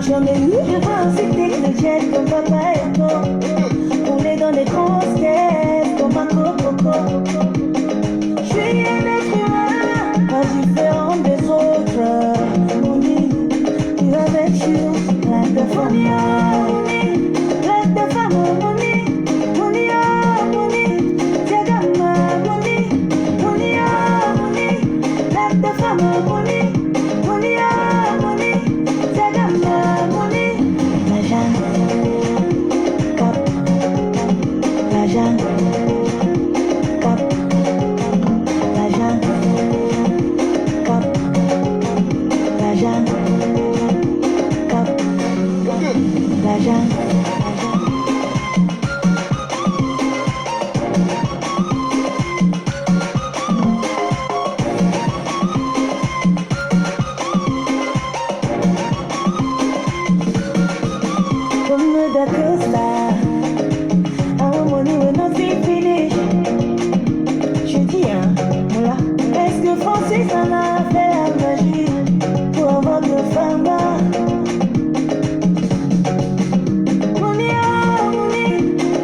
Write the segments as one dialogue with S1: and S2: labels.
S1: J'en ai eu, je vois aussi que le jet comme papa et toi. On est dans des grosses caisses comme un coco. Je suis un être humain, pas différent des autres. Money, you have you, like the funny money, like the family money, money, money, Jagama money, money, money, like the family money, money, money, Jagama money. L'argent, cap, l'argent, cap, l'argent, cap, l'argent, cap, l'argent. Comme da Costa, our money will not be finished. Je dis, hein, voilà. Est-ce que Francis en a fait la magie pour avoir deux femmes? Money, money,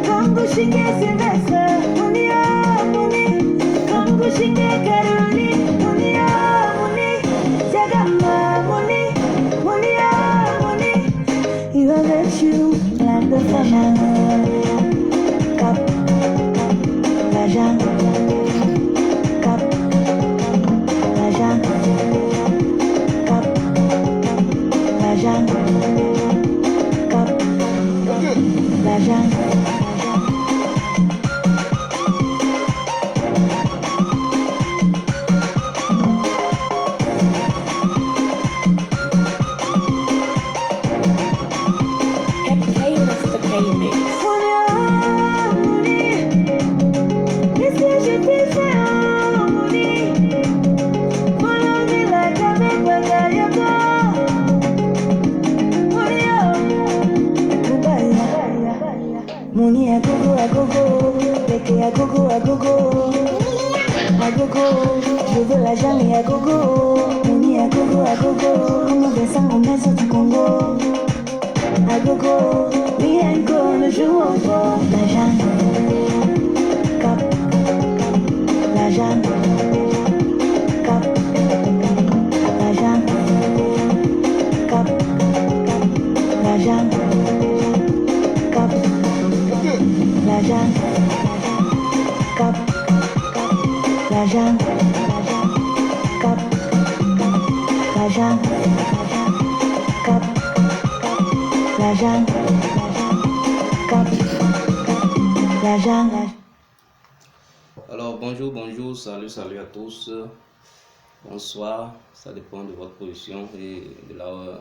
S1: comme Gouchingue Sylvestre. Money, money, comme Gouchingue Caroline. Money, money, Jagama money, money, money. You have let you like the family. Cap, l'argent, cap, l'argent, cap, l'argent, cap, l'argent. Qu'est-ce que je t'ai fait, oh, money? Follow me like a big bagayoko. Money, money a gogo, leke a gogo, a gogo. Je veux l'argent et a gogo. Money a gogo, on descend, on met sur du Congo. A gogo, me and go, le joue au fond. L'argent, cap, l'argent, cap, l'argent, cap, l'argent, cap, l'argent, cap, l'argent, cap, l'argent, cap, l'argent, cap, l'argent.
S2: Alors bonjour, salut à tous, bonsoir, ça dépend de votre position et de là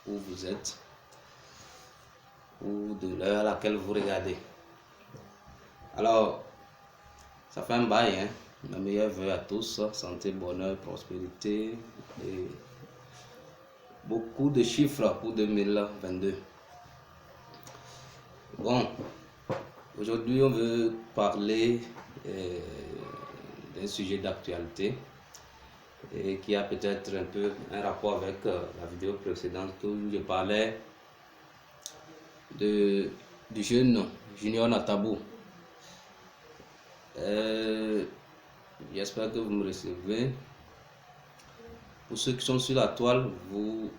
S2: où vous êtes ou de l'heure à laquelle vous regardez. Alors, ça fait un bail, hein? Mes meilleurs vœux à tous, santé, bonheur, prospérité et beaucoup de chiffres pour 2022. Bon, aujourd'hui on veut parler d'un sujet d'actualité et qui a peut-être un peu un rapport avec la vidéo précédente où je parlais du jeune Junior Natabou. J'espère que vous me recevez. Pour ceux qui sont sur la toile, vous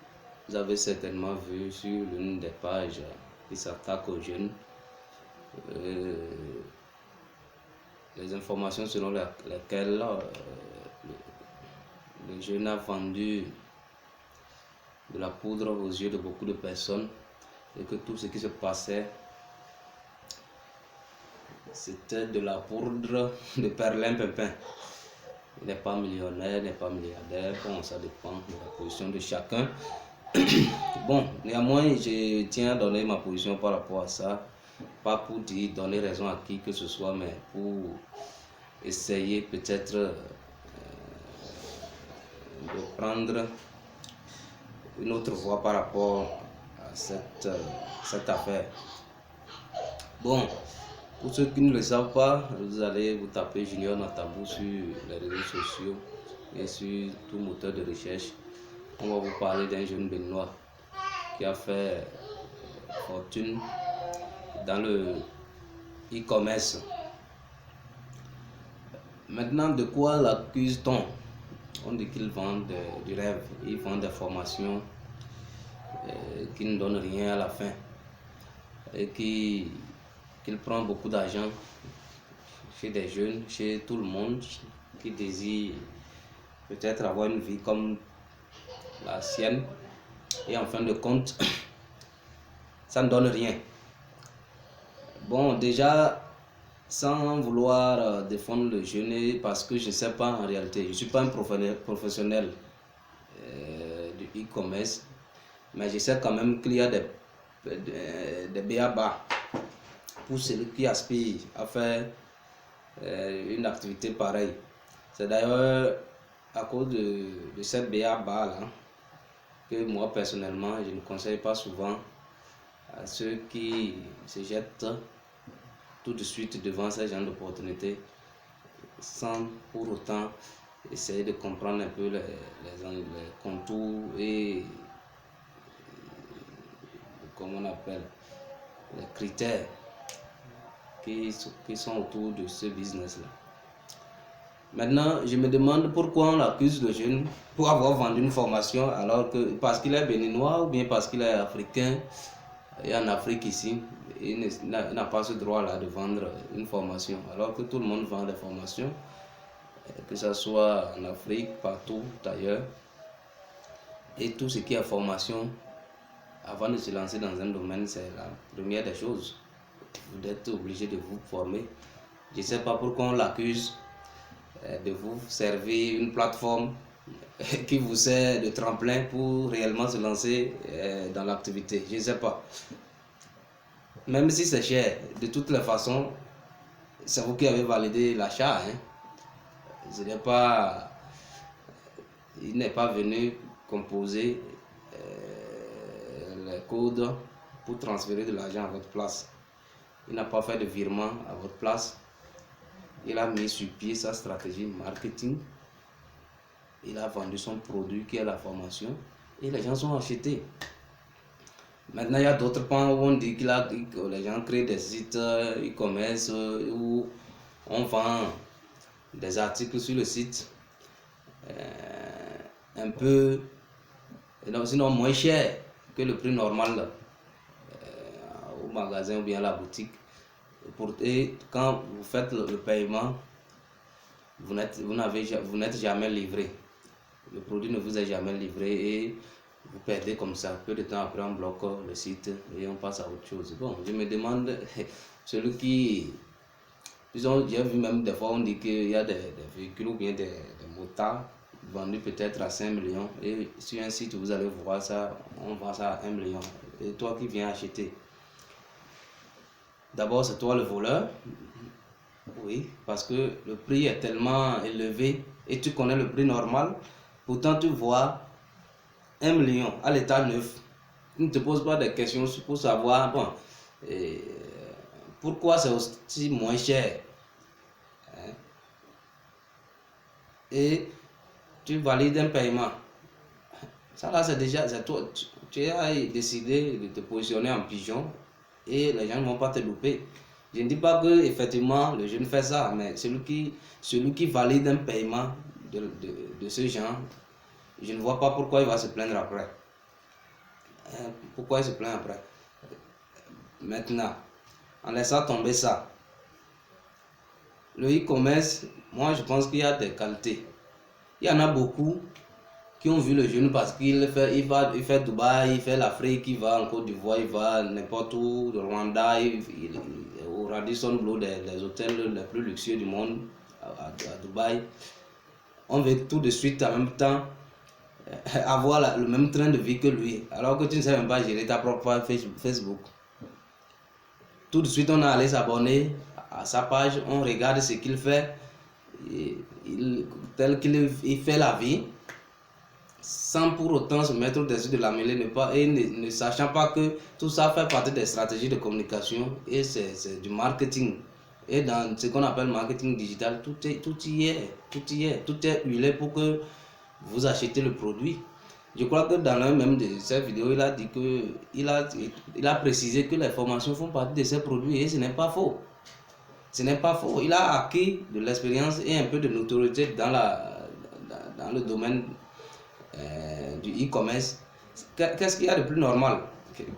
S2: avez certainement vu sur l'une des pages qui s'attaque aux jeunes les informations selon lesquelles le jeune a vendu de la poudre aux yeux de beaucoup de personnes et que tout ce qui se passait c'était de la poudre de perlimpinpin. Il n'est pas millionnaire, il n'est pas milliardaire, bon, ça dépend de la position de chacun. Bon, néanmoins, je tiens à donner ma position par rapport à ça, pas pour donner raison à qui que ce soit, mais pour essayer peut-être de prendre une autre voie par rapport à cette affaire. Bon, pour ceux qui ne le savent pas, vous allez vous taper Junior Natabou sur les réseaux sociaux et sur tout moteur de recherche. On va vous parler d'un jeune Béninois qui a fait fortune dans le e-commerce. Maintenant, de quoi l'accuse-t-on? On dit qu'il vend du rêve, il vend des formations qui ne donnent rien à la fin et qu'il prend beaucoup d'argent chez des jeunes, chez tout le monde qui désire peut-être avoir une vie comme la sienne, et en fin de compte, ça ne donne rien. Bon, déjà, sans vouloir défendre le jeune, parce que je ne sais pas en réalité, je ne suis pas un professionnel du e-commerce, mais je sais quand même qu'il y a des b.a.-ba pour celui qui aspire à faire une activité pareille. C'est d'ailleurs à cause de cette b.a.-ba là que moi personnellement je ne conseille pas souvent à ceux qui se jettent tout de suite devant ce genre d'opportunités sans pour autant essayer de comprendre un peu les contours et comment on appelle les critères qui sont autour de ce business là. Maintenant, je me demande pourquoi on accuse le jeune pour avoir vendu une formation alors que parce qu'il est béninois ou bien parce qu'il est africain et en Afrique ici, il n'a pas ce droit-là de vendre une formation alors que tout le monde vend des formations, que ce soit en Afrique, partout ailleurs. Et tout ce qui est formation, avant de se lancer dans un domaine, c'est la première des choses. Vous êtes obligé de vous former. Je ne sais pas pourquoi on l'accuse de vous servir une plateforme qui vous sert de tremplin pour réellement se lancer dans l'activité. Je ne sais pas. Même si c'est cher, de toutes les façons, c'est vous qui avez validé l'achat. Il n'est pas venu composer les codes pour transférer de l'argent à votre place. Il n'a pas fait de virement à votre place. Il a mis sur pied sa stratégie marketing. Il a vendu son produit qui est la formation et les gens sont achetés. Maintenant, il y a d'autres points où on dit que les gens créent des sites e-commerce où on vend des articles sur le site un peu, sinon moins cher que le prix normal au magasin ou bien à la boutique. Et quand vous faites le paiement, vous n'êtes jamais livré. Le produit ne vous est jamais livré et vous perdez comme ça. Peu de temps après, on bloque le site et on passe à autre chose. Bon, je me demande, celui qui... Disons, j'ai vu même des fois, on dit qu'il y a des véhicules ou bien des motards vendus peut-être à 5 millions. Et sur un site, vous allez voir ça, on vend ça à 1 million. Et toi qui viens acheter, d'abord, c'est toi le voleur. Oui, parce que le prix est tellement élevé et tu connais le prix normal. Pourtant, tu vois 1 million à l'état neuf. Tu ne te poses pas de questions pour savoir bon, pourquoi c'est aussi moins cher. Et tu valides un paiement. Ça là, c'est toi. Tu as décidé de te positionner en pigeon et les gens ne vont pas te louper. Je ne dis pas que effectivement le jeune fait ça, mais celui qui valide un paiement de ce genre, je ne vois pas pourquoi il va se plaindre après. Pourquoi il se plaint après? Maintenant, en laissant tomber ça, le e-commerce, moi je pense qu'il y a des qualités. Il y en a beaucoup qui ont vu le jeune parce qu'il fait Dubaï, il fait l'Afrique, il va en Côte d'Ivoire, il va n'importe où, au Rwanda, au Radisson Blu, les hôtels les plus luxueux du monde, à Dubaï. On veut tout de suite en même temps avoir le même train de vie que lui, alors que tu ne sais même pas gérer ta propre page Facebook. Tout de suite, on est allé s'abonner à sa page, on regarde ce qu'il fait, tel qu'il fait la vie, sans pour autant se mettre au-dessus de la mêlée, ne sachant pas que tout ça fait partie des stratégies de communication et c'est du marketing. Et dans ce qu'on appelle marketing digital, tout y est huilé pour que vous achetez le produit. Je crois que dans l'un même de ces vidéos, il a dit que il a précisé que les formations font partie de ses produits et ce n'est pas faux. Ce n'est pas faux. Il a acquis de l'expérience et un peu de notoriété dans le domaine du e-commerce. Qu'est-ce qu'il y a de plus normal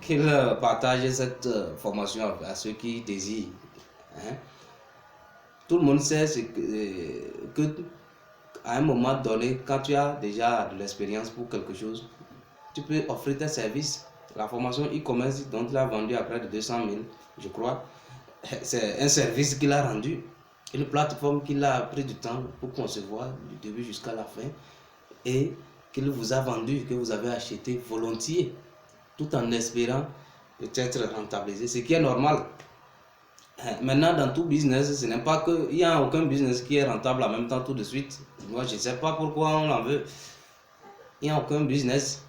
S2: qu'il partage cette formation à ceux qui désirent, hein? Tout le monde sait que à un moment donné, quand tu as déjà de l'expérience pour quelque chose, tu peux offrir tes services. La formation e-commerce dont il a vendu à près de 200 000, je crois, c'est un service qu'il a rendu, une plateforme qu'il a pris du temps pour concevoir du début jusqu'à la fin et qu'il vous a vendu, que vous avez acheté volontiers, tout en espérant peut-être rentabiliser, ce qui est normal. Maintenant, dans tout business, ce n'est pas que il n'y a aucun business qui est rentable en même temps tout de suite. Moi, je ne sais pas pourquoi on en veut. Il n'y a aucun business.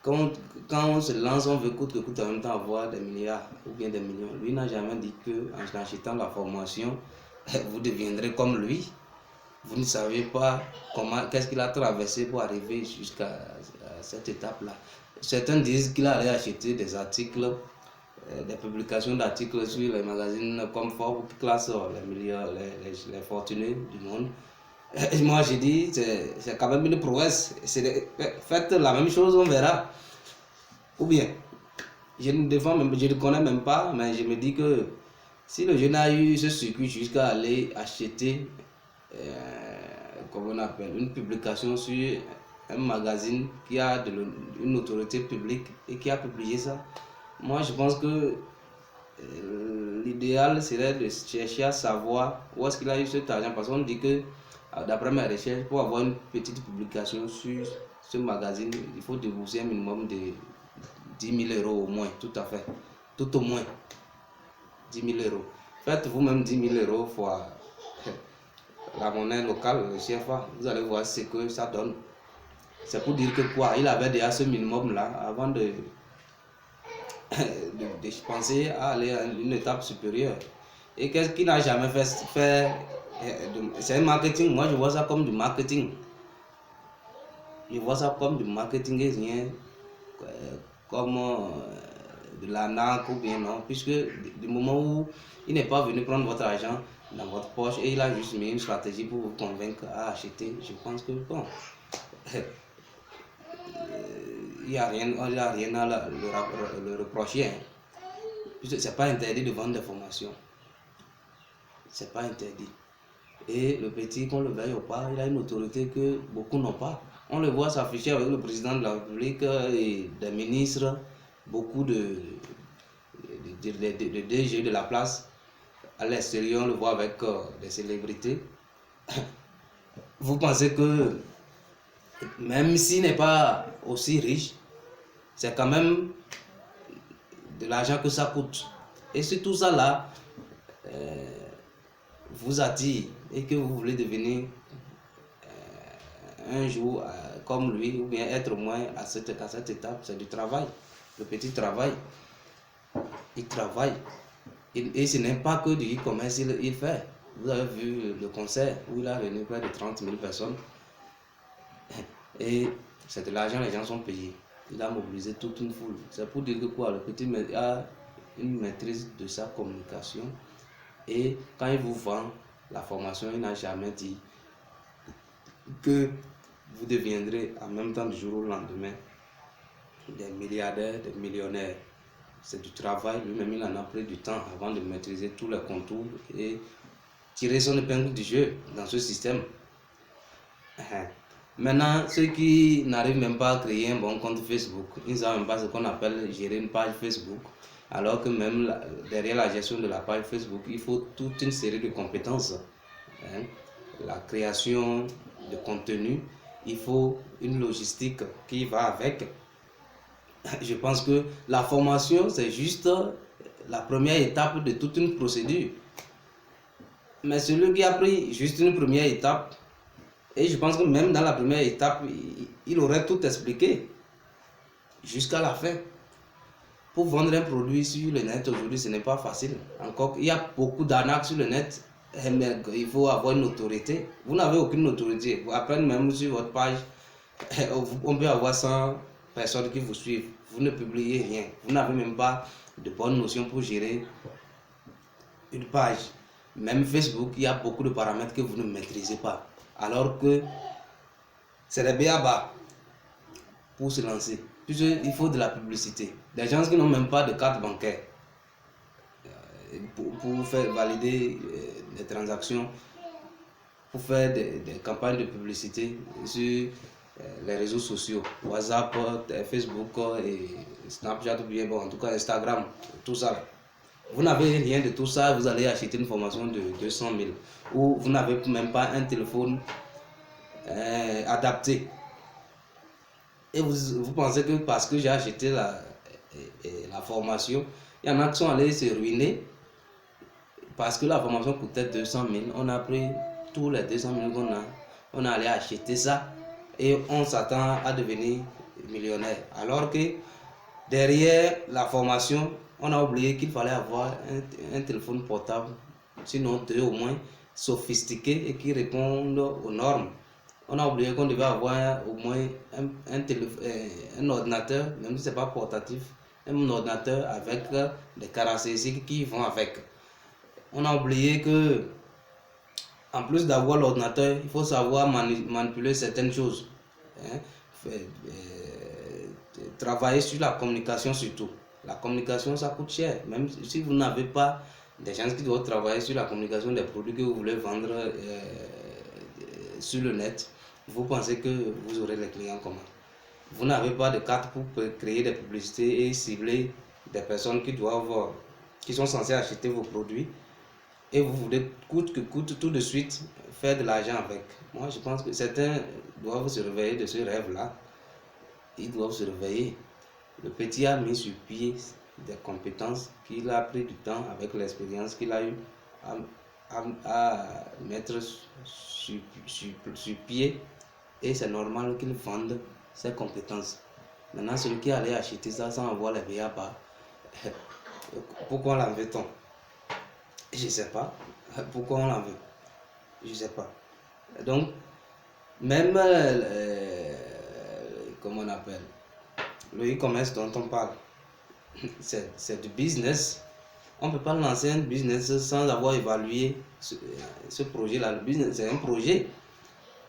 S2: Quand on se lance, on veut coûte que coûte en même temps avoir des milliards ou bien des millions. Lui n'a jamais dit qu'en achetant la formation, vous deviendrez comme lui. Vous ne savez pas qu'est-ce qu'il a traversé pour arriver jusqu'à cette étape-là. Certains disent qu'il allait acheter des articles, des publications d'articles sur les magazines comme Forbes qui classent les fortunés du monde. Et moi j'ai dit, c'est quand même une prouesse. Faites la même chose, on verra. Ou bien, je ne connais même pas, mais je me dis que si le jeune a eu ce circuit jusqu'à aller acheter comment on appelle, une publication sur un magazine qui a une autorité publique et qui a publié ça, moi je pense que l'idéal serait de chercher à savoir où est-ce qu'il a eu cet argent, parce qu'on dit que d'après mes recherches, pour avoir une petite publication sur ce magazine, il faut débourser un minimum de 10 000 euros au moins, tout à fait, tout au moins 10 000 euros. Faites vous-même 10 000 euros fois la monnaie locale, le CFA, vous allez voir ce que ça donne. C'est pour dire que quoi, il avait déjà ce minimum-là avant de penser à aller à une étape supérieure. Et qu'est-ce qu'il n'a jamais fait c'est un marketing. Moi, je vois ça comme du marketing. Je vois ça comme du marketing et rien comme de l'arnaque ou bien non, puisque du moment où il n'est pas venu prendre votre argent dans votre poche et il a juste mis une stratégie pour vous convaincre à acheter, je pense que bon, il n'y a rien à le reprocher, hein. C'est pas interdit de vendre des formations, c'est pas interdit. Et le petit, qu'on le veuille ou pas, il a une autorité que beaucoup n'ont pas. On le voit s'afficher avec le président de la République et des ministres, beaucoup de DG de la place. À l'extérieur, on le voit avec des célébrités. Vous pensez que même s'il n'est pas aussi riche, c'est quand même de l'argent que ça coûte. Et si tout ça là vous attire et que vous voulez devenir un jour comme lui, ou bien être au moins à cette étape, c'est du travail. Le petit travail, il travaille. Et ce n'est pas que du e-commerce il fait. Vous avez vu le concert où il a réuni près de 30 000 personnes. Et c'est de l'argent, les gens sont payés. Il a mobilisé toute une foule. C'est pour dire que quoi, le petit a une maîtrise de sa communication. Et quand il vous vend la formation, il n'a jamais dit que vous deviendrez en même temps du jour au lendemain des milliardaires, des millionnaires. C'est du travail, lui-même il en a pris du temps avant de maîtriser tous les contours et tirer son épingle du jeu dans ce système. Maintenant, ceux qui n'arrivent même pas à créer un bon compte Facebook, ils ne savent même pas ce qu'on appelle gérer une page Facebook, alors que même derrière la gestion de la page Facebook, il faut toute une série de compétences. La création de contenu, il faut une logistique qui va avec. Je pense que la formation, c'est juste la première étape de toute une procédure. Mais celui qui a pris juste une première étape, et je pense que même dans la première étape, il aurait tout expliqué jusqu'à la fin. Pour vendre un produit sur le net aujourd'hui, ce n'est pas facile. Encore, il y a beaucoup d'arnaques sur le net, mais il faut avoir une autorité. Vous n'avez aucune autorité. Vous apprenez même sur votre page, On peut avoir 100 personnes qui vous suivent. Vous ne publiez rien. Vous n'avez même pas de bonnes notions pour gérer une page. Même Facebook, il y a beaucoup de paramètres que vous ne maîtrisez pas. Alors que c'est les b.a.-ba pour se lancer. Puisqu'il faut de la publicité. Des gens qui n'ont même pas de carte bancaire pour faire valider les transactions, pour faire des campagnes de publicité sur les réseaux sociaux, WhatsApp, Facebook et Snapchat, ou bien bon, en tout cas Instagram, tout ça. Vous n'avez rien de tout ça, vous allez acheter une formation de 200 000 ou vous n'avez même pas un téléphone adapté. Et vous pensez que parce que j'ai acheté la formation, il y en a qui sont allés se ruiner parce que la formation coûtait 200 000. On a pris tous les 200 000 qu'on a, on a allé acheter ça et on s'attend à devenir millionnaire. Alors que derrière la formation, on a oublié qu'il fallait avoir un téléphone portable, sinon deux au moins, sophistiqué et qui répondent aux normes. On a oublié qu'on devait avoir au moins un ordinateur, même si ce n'est pas portatif, un ordinateur avec des caractéristiques qui vont avec. On a oublié que, en plus d'avoir l'ordinateur, il faut savoir manipuler certaines choses. Travailler sur la communication surtout. La communication, ça coûte cher. Même si vous n'avez pas des gens qui doivent travailler sur la communication des produits que vous voulez vendre sur le net, vous pensez que vous aurez les clients comment? Vous n'avez pas de carte pour créer des publicités et cibler des personnes qui sont censées acheter vos produits. Et vous voulez coûte que coûte tout de suite faire de l'argent avec. Moi, je pense que certains doivent se réveiller de ce rêve-là. Ils doivent se réveiller. Le petit a mis sur pied des compétences qu'il a pris du temps avec l'expérience qu'il a eu à mettre sur pied. Et c'est normal qu'il vende ses compétences. Maintenant, celui qui allait acheter ça sans avoir les b.a.-ba, pourquoi l'en veut-on? Je ne sais pas. Pourquoi on l'en veut? Je ne sais pas. Donc, même, comment on appelle, le e-commerce dont on parle, c'est du business. On ne peut pas lancer un business sans avoir évalué ce projet-là. Le business, c'est un projet.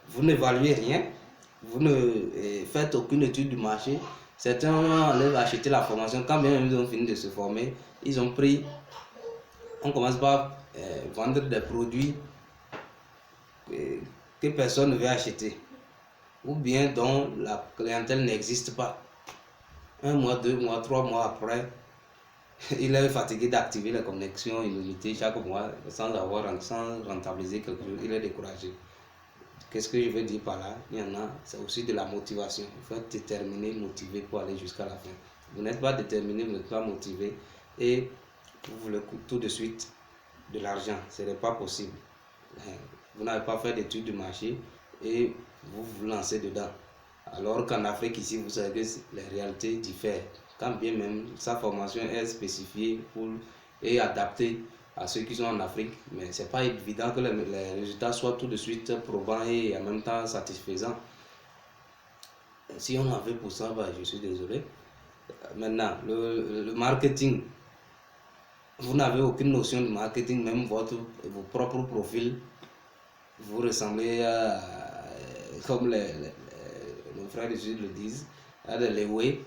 S2: Vous n'évaluez rien. Vous ne faites aucune étude du marché. Certains ont acheté la formation. Quand bien ils ont fini de se former, ils ont pris... On commence par vendre des produits que personne ne veut acheter. Ou bien dont la clientèle n'existe pas. 1 mois, 2 mois, 3 mois après, il est fatigué d'activer les connexions illimitées chaque mois sans rentabiliser quelque chose. Il est découragé. Qu'est-ce que je veux dire par là? Il y en a, c'est aussi de la motivation. Il faut être déterminé, motivé pour aller jusqu'à la fin. Vous n'êtes pas déterminé, vous n'êtes pas motivé et vous voulez tout de suite de l'argent. Ce n'est pas possible. Vous n'avez pas fait d'études de marché et vous vous lancez dedans. Alors qu'en Afrique, ici, vous savez que les réalités diffèrent. Quand bien même sa formation est spécifiée et adaptée à ceux qui sont en Afrique, mais ce n'est pas évident que les résultats soient tout de suite probants et en même temps satisfaisants. Si on en veut pour ça, je suis désolé. Maintenant, le marketing. Vous n'avez aucune notion de marketing, même vos propres profils. Vous ressemblez à, comme nos frères du Sud le disent, à des léoués.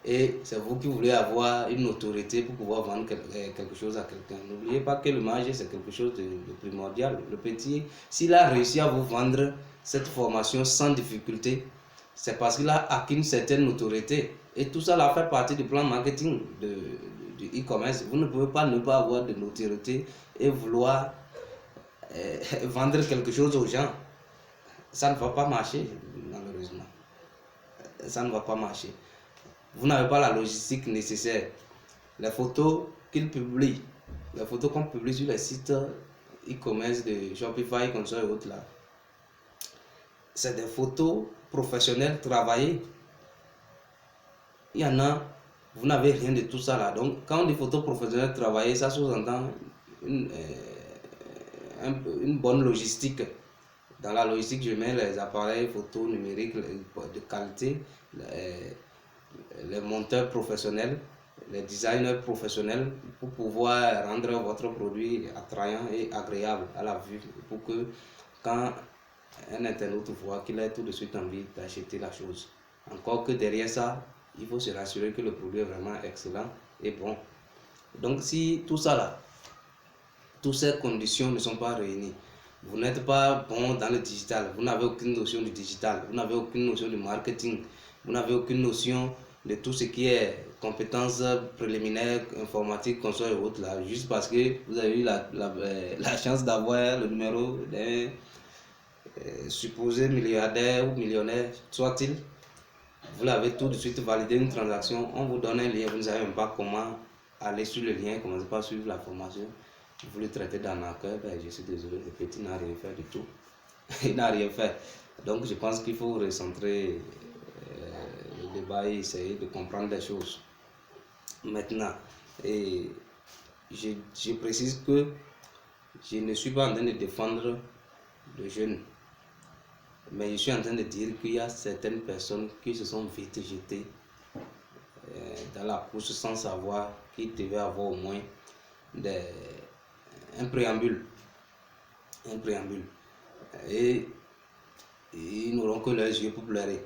S2: Et c'est vous qui voulez avoir une autorité pour pouvoir vendre quelque chose à quelqu'un. N'oubliez pas que le marché, c'est quelque chose de primordial. Le petit, s'il a réussi à vous vendre cette formation sans difficulté, c'est parce qu'il a acquis une certaine autorité. Et tout ça fait partie du plan marketing du e-commerce. Vous ne pouvez pas ne pas avoir de notoriété et vouloir vendre quelque chose aux gens. Ça ne va pas marcher, malheureusement. Ça ne va pas marcher. Vous n'avez pas la logistique nécessaire. Les photos qu'ils publient, les photos qu'on publie sur les sites e-commerce de Shopify, comme ça et autres là, c'est des photos professionnelles travaillées. Il y en a, vous n'avez rien de tout ça là. Donc, quand on dit photos professionnelles travaillées, ça sous-entend une bonne logistique Dans la logistique, je mets les appareils photo numériques de qualité, les monteurs professionnels, les designers professionnels pour pouvoir rendre votre produit attrayant et agréable à la vue pour que quand un internaute voit qu'il a tout de suite envie d'acheter la chose. Encore que derrière ça, il faut se rassurer que le produit est vraiment excellent et bon. Donc si tout ça là, toutes ces conditions ne sont pas réunies, vous n'êtes pas bon dans le digital, vous n'avez aucune notion du digital, vous n'avez aucune notion du marketing, vous n'avez aucune notion de tout ce qui est compétences préliminaires, informatiques, console et autres là, juste parce que vous avez eu la chance d'avoir le numéro d'un supposé milliardaire ou millionnaire, soit-il, vous l'avez tout de suite validé une transaction, on vous donne un lien, vous ne savez même pas comment aller sur le lien, commencez pas à suivre la formation, vous le traitez d'arnaqueur, ben je suis désolé, le petit n'a rien fait du tout, il n'a rien fait. Donc je pense qu'il faut recentrer le débat et essayer de comprendre les choses. Maintenant, et je précise que je ne suis pas en train de défendre le jeune, mais je suis en train de dire qu'il y a certaines personnes qui se sont vite jetées dans la course sans savoir qu'ils devaient avoir au moins un préambule. Et ils n'auront que leurs yeux pour pleurer.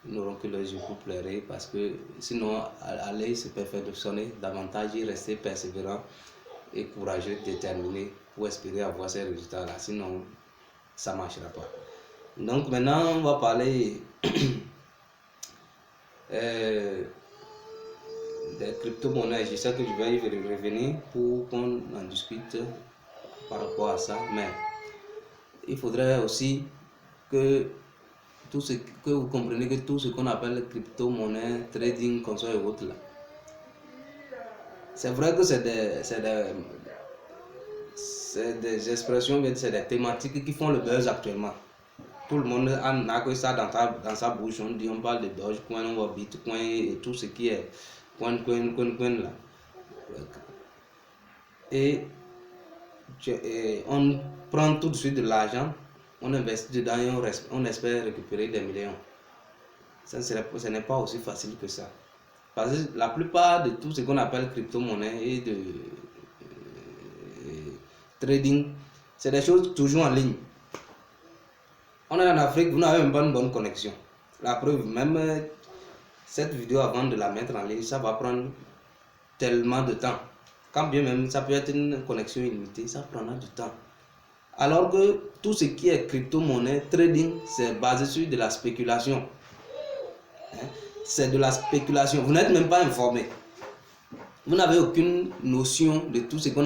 S2: Ils n'auront que leurs yeux pour pleurer parce que sinon, aller se perfectionner davantage et rester persévérant et courageux, déterminé pour espérer avoir ces résultats-là. Sinon, ça ne marchera pas. Donc maintenant, on va parler des crypto-monnaies. Je sais que je vais y revenir pour qu'on en discute par rapport à ça, mais il faudrait aussi que vous compreniez que tout ce qu'on appelle crypto-monnaie, trading, console et autres là, c'est vrai que c'est des expressions, c'est des thématiques qui font le buzz actuellement. Tout le monde n'a que ça dans sa bouche. On parle de Dogecoin, on voit Bitcoin et tout ce qui est coin là. Et on prend tout de suite de l'argent, on investit dedans et on espère récupérer des millions. Ce n'est pas aussi facile que ça. Parce que la plupart de tout ce qu'on appelle crypto-monnaie et de trading, c'est des choses toujours en ligne. On est en Afrique, vous n'avez même pas une bonne connexion. La preuve, même cette vidéo avant de la mettre en ligne, ça va prendre tellement de temps. Quand bien même ça peut être une connexion illimitée, ça prendra du temps. Alors que tout ce qui est crypto-monnaie, trading, c'est basé sur de la spéculation. C'est de la spéculation. Vous n'êtes même pas informé. Vous n'avez aucune notion de tout ce qu'on